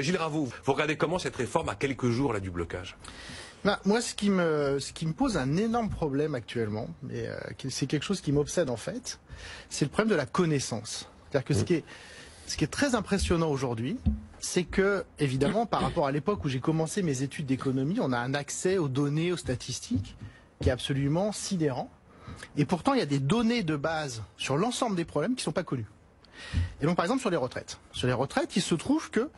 Gilles Ravaud, vous regardez comment cette réforme à quelques jours là, du blocage? Moi, ce qui me pose un énorme problème actuellement, et c'est quelque chose qui m'obsède en fait, c'est le problème de la connaissance. C'est-à-dire que ce qui est très impressionnant aujourd'hui, c'est que, évidemment, par rapport à l'époque où j'ai commencé mes études d'économie, on a un accès aux données, aux statistiques, qui est absolument sidérant. Et pourtant, il y a des données de base sur l'ensemble des problèmes qui ne sont pas connues. Et donc, par exemple, sur les retraites. Sur les retraites, il se trouve que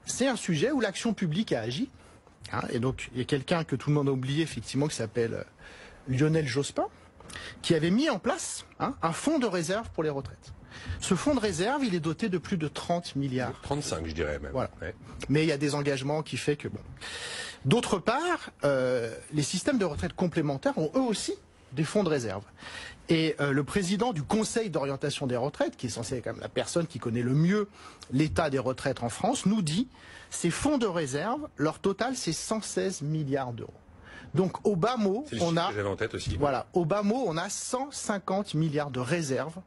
c'est un sujet où l'action publique a agi. Hein, et donc, il y a quelqu'un que tout le monde a oublié, effectivement, qui s'appelle Lionel Jospin, qui avait mis en place un fonds de réserve pour les retraites. Ce fonds de réserve, il est doté de plus de 30 milliards. 35, je dirais même. Voilà. Ouais. Mais il y a des engagements qui fait que bon. D'autre part, les systèmes de retraite complémentaires ont eux aussi des fonds de réserve. Et le président du Conseil d'orientation des retraites, qui est censé être quand même la personne qui connaît le mieux l'état des retraites en France, nous dit ces fonds de réserve, leur total c'est 116 milliards d'euros. Donc au bas mot, on a en tête aussi. voilà, au bas mot, on a 150 milliards de réserves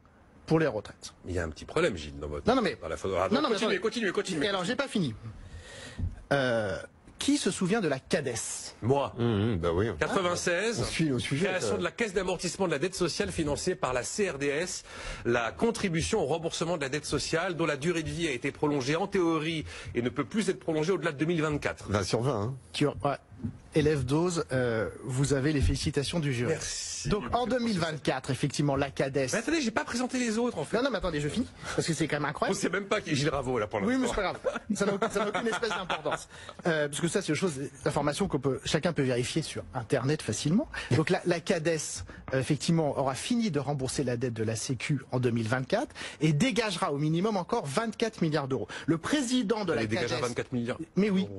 pour les retraites. Il y a un petit problème, Gilles, dans votre. Non, mais continuez. Et alors j'ai pas fini. Qui se souvient de la CADES? Moi. Bah oui. 96, On suit au sujet, création de la Caisse d'amortissement de la dette sociale financée par la CRDS, la contribution au remboursement de la dette sociale dont la durée de vie a été prolongée en théorie et ne peut plus être prolongée au-delà de 2024. 20 sur 20. Hein. Élève dose, vous avez les félicitations du jury. Merci. Donc en 2024, effectivement, la CADES... Mais attendez, j'ai pas présenté les autres en fait. Non, mais attendez, je finis, parce que c'est quand même On incroyable. sait même pas qui est Gilles Ravaud là pour l'instant. Oui, mais c'est pas grave. Ça n'a aucune espèce d'importance. Parce que ça, c'est une chose, l'information chacun peut vérifier sur Internet facilement. Donc la CADES, effectivement, aura fini de rembourser la dette de la Sécu en 2024 et dégagera au minimum encore 24 milliards d'euros. Le président de la CADES... dégagera 24 milliards. Mais oui,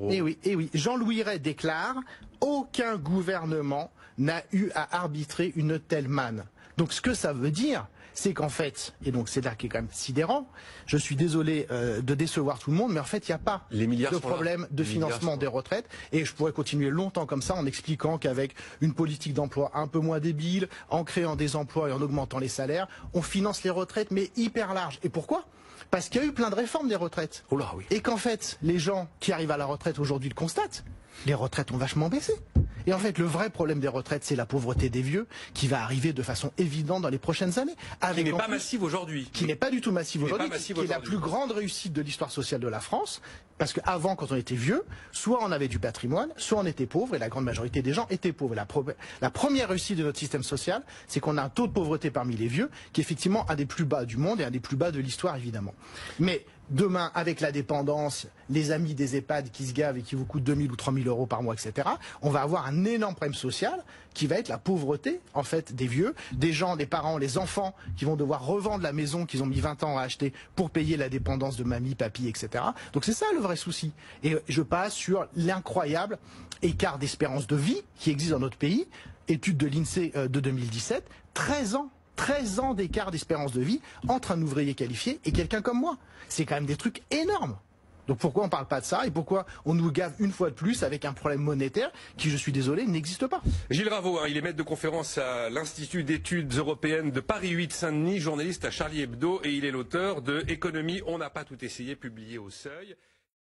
Jean-Louis Ray déclare: aucun gouvernement n'a eu à arbitrer une telle manne. Donc ce que ça veut dire, c'est qu'en fait, et donc c'est là qui est quand même sidérant, je suis désolé de décevoir tout le monde, mais en fait il n'y a pas de problème de financement des retraites, et je pourrais continuer longtemps comme ça en expliquant qu'avec une politique d'emploi un peu moins débile, en créant des emplois et en augmentant les salaires, on finance les retraites mais hyper large. Et pourquoi ? Parce qu'il y a eu plein de réformes des retraites. Oh là, oui. Et qu'en fait, les gens qui arrivent à la retraite aujourd'hui le constatent, les retraites ont vachement baissé. Et en fait, le vrai problème des retraites, c'est la pauvreté des vieux, qui va arriver de façon évidente dans les prochaines années. Qui n'est pas massive aujourd'hui. Qui n'est pas du tout massive aujourd'hui, qui est la plus grande réussite de l'histoire sociale de la France. Parce qu'avant, quand on était vieux, soit on avait du patrimoine, soit on était pauvre, et la grande majorité des gens étaient pauvres. La première réussite de notre système social, c'est qu'on a un taux de pauvreté parmi les vieux, qui est effectivement un des plus bas du monde et un des plus bas de l'histoire, évidemment. Mais demain, avec la dépendance, les amis des EHPAD qui se gavent et qui vous coûtent 2000 ou 3000 euros par mois, etc., on va avoir un énorme problème social qui va être la pauvreté, en fait, des vieux, des gens, des parents, les enfants qui vont devoir revendre la maison qu'ils ont mis 20 ans à acheter pour payer la dépendance de mamie, papy, etc. Donc c'est ça le vrai souci. Et je passe sur l'incroyable écart d'espérance de vie qui existe dans notre pays. Étude de l'INSEE de 2017, 13 ans d'écart d'espérance de vie entre un ouvrier qualifié et quelqu'un comme moi. C'est quand même des trucs énormes. Donc pourquoi on ne parle pas de ça et pourquoi on nous gave une fois de plus avec un problème monétaire qui, je suis désolé, n'existe pas? Gilles Ravaud, il est maître de conférence à l'Institut d'études européennes de Paris 8 Saint-Denis, journaliste à Charlie Hebdo, et il est l'auteur de Économie, on n'a pas tout essayé, publié au Seuil.